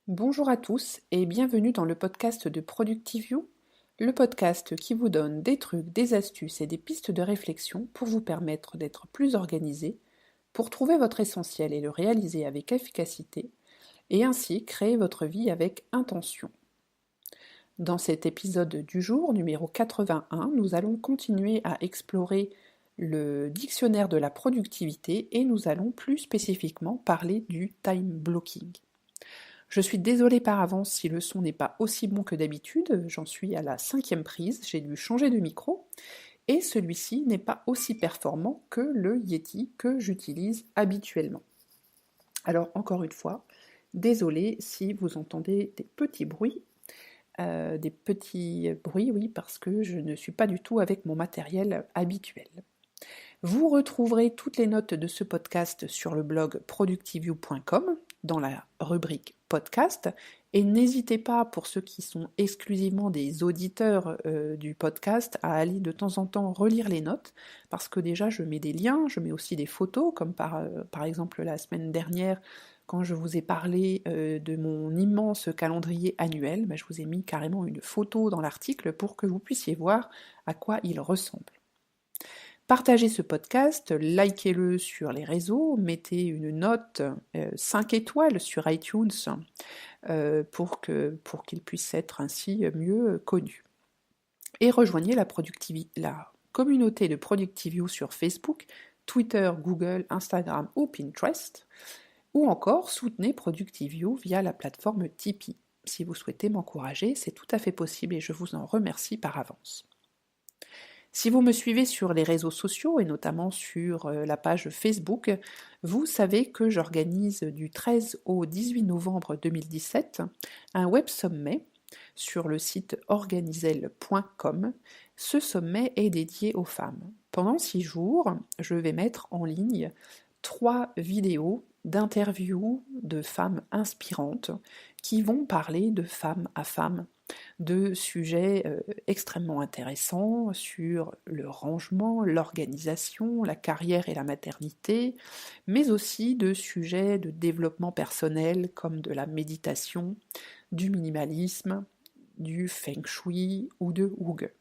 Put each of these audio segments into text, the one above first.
Bonjour à tous et bienvenue dans le podcast de ProductiveYou, le podcast qui vous donne des trucs, des astuces et des pistes de réflexion pour vous permettre d'être plus organisé, pour trouver votre essentiel et le réaliser avec efficacité, et ainsi créer votre vie avec intention. Dans cet épisode du jour, numéro 81, nous allons continuer à explorer le dictionnaire de la productivité et nous allons plus spécifiquement parler du time blocking. Je suis désolée par avance si le son n'est pas aussi bon que d'habitude, j'en suis à la 5e prise, j'ai dû changer de micro, et celui-ci n'est pas aussi performant que le Yeti que j'utilise habituellement. Alors encore une fois, désolée si vous entendez des petits bruits, oui, parce que je ne suis pas du tout avec mon matériel habituel. Vous retrouverez toutes les notes de ce podcast sur le blog productiveyou.com dans la rubrique podcast et n'hésitez pas, pour ceux qui sont exclusivement des auditeurs du podcast, à aller de temps en temps relire les notes parce que déjà je mets des liens, je mets aussi des photos comme par exemple la semaine dernière quand je vous ai parlé de mon immense calendrier annuel, je vous ai mis carrément une photo dans l'article pour que vous puissiez voir à quoi il ressemble. Partagez ce podcast, likez-le sur les réseaux, mettez une note 5 étoiles sur iTunes pour qu'il puisse être ainsi mieux connu. Et rejoignez la communauté de ProductiveYou sur Facebook, Twitter, Google, Instagram ou Pinterest, ou encore soutenez ProductiveYou via la plateforme Tipeee. Si vous souhaitez m'encourager, c'est tout à fait possible et je vous en remercie par avance. Si vous me suivez sur les réseaux sociaux et notamment sur la page Facebook, vous savez que j'organise du 13 au 18 novembre 2017 un web sommet sur le site organizel.com. Ce sommet est dédié aux femmes. Pendant 6 jours, je vais mettre en ligne 3 vidéos d'interviews de femmes inspirantes qui vont parler de femme à femme de sujets extrêmement intéressants sur le rangement, l'organisation, la carrière et la maternité, mais aussi de sujets de développement personnel comme de la méditation, du minimalisme, du feng shui ou de Hygge.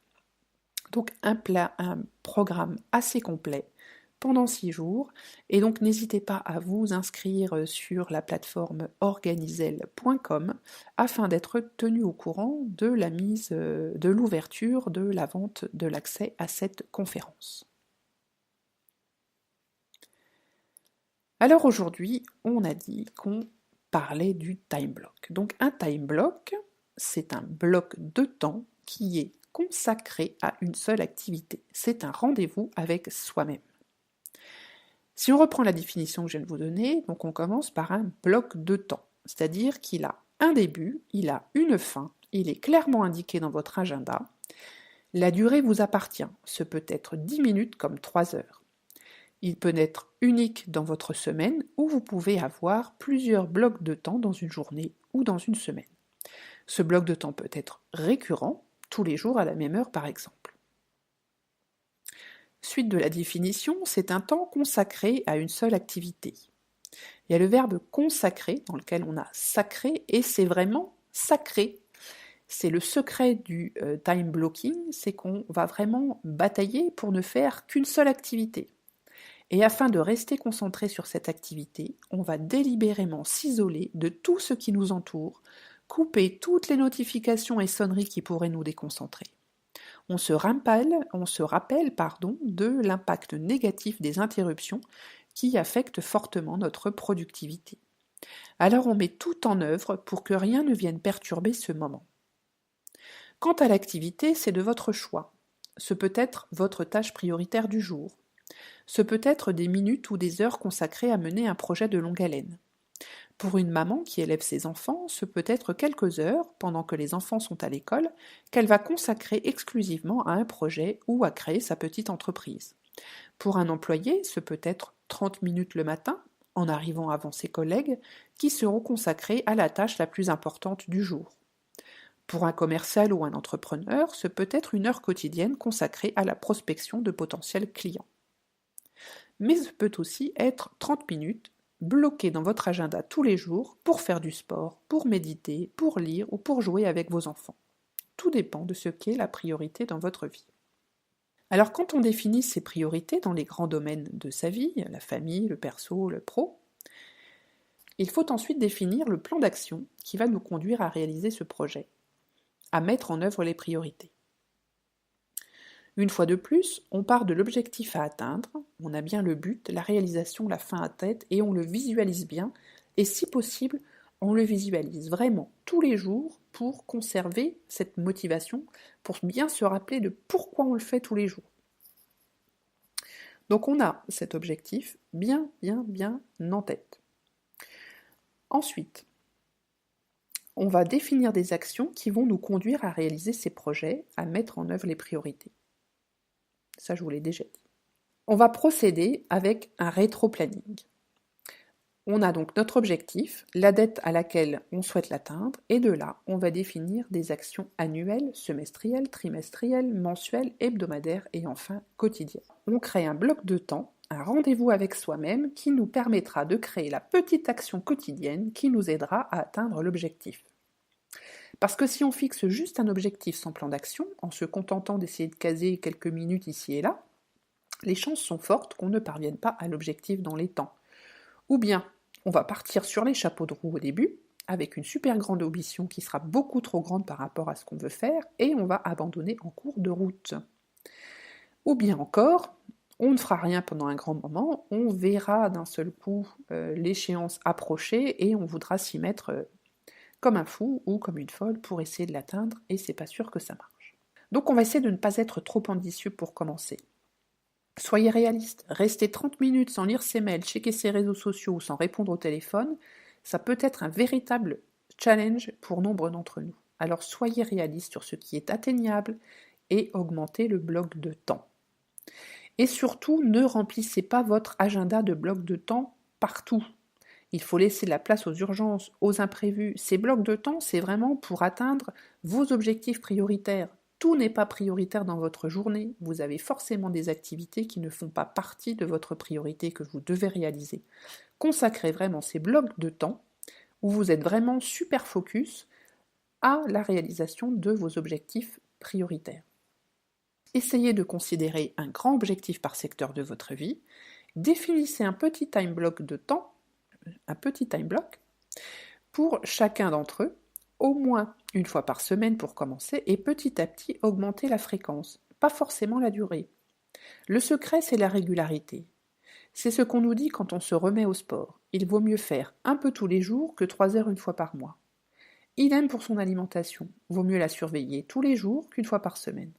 Donc un programme assez complet pendant 6 jours, et donc n'hésitez pas à vous inscrire sur la plateforme organizel.com afin d'être tenu au courant de la mise de l'ouverture de la vente de l'accès à cette conférence. Alors aujourd'hui, on a dit qu'on parlait du time block. Donc un time block, c'est un bloc de temps qui est consacré à une seule activité. C'est un rendez-vous avec soi-même. Si on reprend la définition que je viens de vous donner, donc on commence par un bloc de temps, c'est-à-dire qu'il a un début, il a une fin, il est clairement indiqué dans votre agenda. La durée vous appartient, ce peut être 10 minutes comme 3 heures. Il peut être unique dans votre semaine ou vous pouvez avoir plusieurs blocs de temps dans une journée ou dans une semaine. Ce bloc de temps peut être récurrent, tous les jours à la même heure par exemple. Suite de la définition, c'est un temps consacré à une seule activité. Il y a le verbe consacrer dans lequel on a sacré et c'est vraiment sacré. C'est le secret du time blocking, c'est qu'on va vraiment batailler pour ne faire qu'une seule activité. Et afin de rester concentré sur cette activité, on va délibérément s'isoler de tout ce qui nous entoure, couper toutes les notifications et sonneries qui pourraient nous déconcentrer. On se rappelle de l'impact négatif des interruptions qui affectent fortement notre productivité. Alors on met tout en œuvre pour que rien ne vienne perturber ce moment. Quant à l'activité, c'est de votre choix. Ce peut être votre tâche prioritaire du jour. Ce peut être des minutes ou des heures consacrées à mener un projet de longue haleine. Pour une maman qui élève ses enfants, ce peut être quelques heures, pendant que les enfants sont à l'école, qu'elle va consacrer exclusivement à un projet ou à créer sa petite entreprise. Pour un employé, ce peut être 30 minutes le matin, en arrivant avant ses collègues, qui seront consacrés à la tâche la plus importante du jour. Pour un commercial ou un entrepreneur, ce peut être une heure quotidienne consacrée à la prospection de potentiels clients. Mais ce peut aussi être 30 minutes bloquer dans votre agenda tous les jours pour faire du sport, pour méditer, pour lire ou pour jouer avec vos enfants. Tout dépend de ce qu'est la priorité dans votre vie. Alors quand on définit ses priorités dans les grands domaines de sa vie, la famille, le perso, le pro, il faut ensuite définir le plan d'action qui va nous conduire à réaliser ce projet, à mettre en œuvre les priorités. Une fois de plus, on part de l'objectif à atteindre, on a bien le but, la réalisation, la fin à tête, et on le visualise bien, et si possible, on le visualise vraiment tous les jours pour conserver cette motivation, pour bien se rappeler de pourquoi on le fait tous les jours. Donc on a cet objectif bien en tête. Ensuite, on va définir des actions qui vont nous conduire à réaliser ces projets, à mettre en œuvre les priorités. Ça, je vous l'ai déjà dit. On va procéder avec un rétro-planning. On a donc notre objectif, la date à laquelle on souhaite l'atteindre, et de là, on va définir des actions annuelles, semestrielles, trimestrielles, mensuelles, hebdomadaires et enfin quotidiennes. On crée un bloc de temps, un rendez-vous avec soi-même qui nous permettra de créer la petite action quotidienne qui nous aidera à atteindre l'objectif. Parce que si on fixe juste un objectif sans plan d'action, en se contentant d'essayer de caser quelques minutes ici et là, les chances sont fortes qu'on ne parvienne pas à l'objectif dans les temps. Ou bien, on va partir sur les chapeaux de roue au début, avec une super grande ambition qui sera beaucoup trop grande par rapport à ce qu'on veut faire, et on va abandonner en cours de route. Ou bien encore, on ne fera rien pendant un grand moment, on verra d'un seul coup l'échéance approcher, et on voudra s'y mettre comme un fou ou comme une folle pour essayer de l'atteindre, et c'est pas sûr que ça marche. Donc on va essayer de ne pas être trop ambitieux pour commencer. Soyez réaliste, rester 30 minutes sans lire ses mails, checker ses réseaux sociaux ou sans répondre au téléphone, ça peut être un véritable challenge pour nombre d'entre nous. Alors soyez réaliste sur ce qui est atteignable et augmentez le bloc de temps. Et surtout, ne remplissez pas votre agenda de blocs de temps partout. Il faut laisser de la place aux urgences, aux imprévus. Ces blocs de temps, c'est vraiment pour atteindre vos objectifs prioritaires. Tout n'est pas prioritaire dans votre journée. Vous avez forcément des activités qui ne font pas partie de votre priorité que vous devez réaliser. Consacrez vraiment ces blocs de temps où vous êtes vraiment super focus à la réalisation de vos objectifs prioritaires. Essayez de considérer un grand objectif par secteur de votre vie. Définissez un petit time block de temps, pour chacun d'entre eux, au moins une fois par semaine pour commencer, et petit à petit augmenter la fréquence, pas forcément la durée. Le secret, c'est la régularité. C'est ce qu'on nous dit quand on se remet au sport. Il vaut mieux faire un peu tous les jours que 3 heures une fois par mois. Idem pour son alimentation. Vaut mieux la surveiller tous les jours qu'une fois par semaine.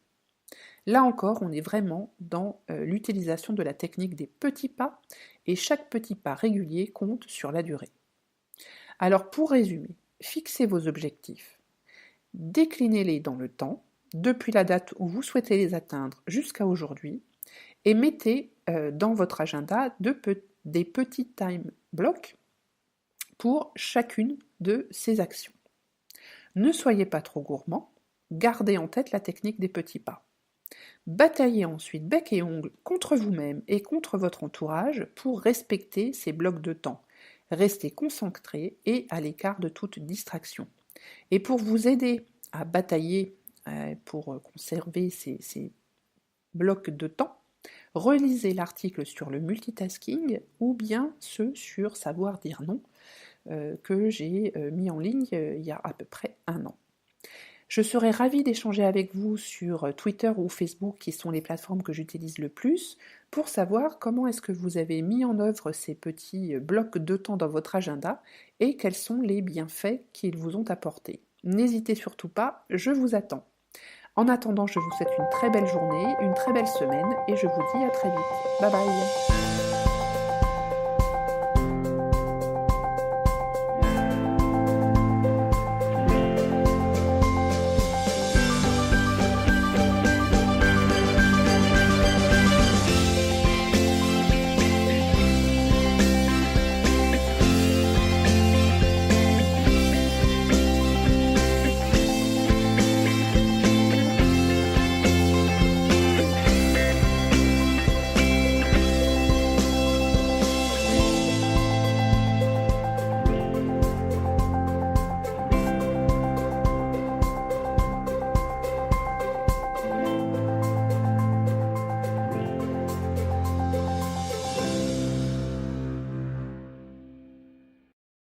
Là encore, on est vraiment dans l'utilisation de la technique des petits pas, et chaque petit pas régulier compte sur la durée. Alors pour résumer, fixez vos objectifs, déclinez-les dans le temps, depuis la date où vous souhaitez les atteindre jusqu'à aujourd'hui, et mettez dans votre agenda des petits time blocks pour chacune de ces actions. Ne soyez pas trop gourmand, gardez en tête la technique des petits pas. Bataillez ensuite bec et ongles contre vous-même et contre votre entourage pour respecter ces blocs de temps. Restez concentré et à l'écart de toute distraction. Et pour vous aider à batailler pour conserver ces blocs de temps, relisez l'article sur le multitasking ou bien ceux sur savoir dire non que j'ai mis en ligne il y a à peu près 1 an. Je serais ravie d'échanger avec vous sur Twitter ou Facebook, qui sont les plateformes que j'utilise le plus, pour savoir comment est-ce que vous avez mis en œuvre ces petits blocs de temps dans votre agenda et quels sont les bienfaits qu'ils vous ont apportés. N'hésitez surtout pas, je vous attends. En attendant, je vous souhaite une très belle journée, une très belle semaine et je vous dis à très vite. Bye bye.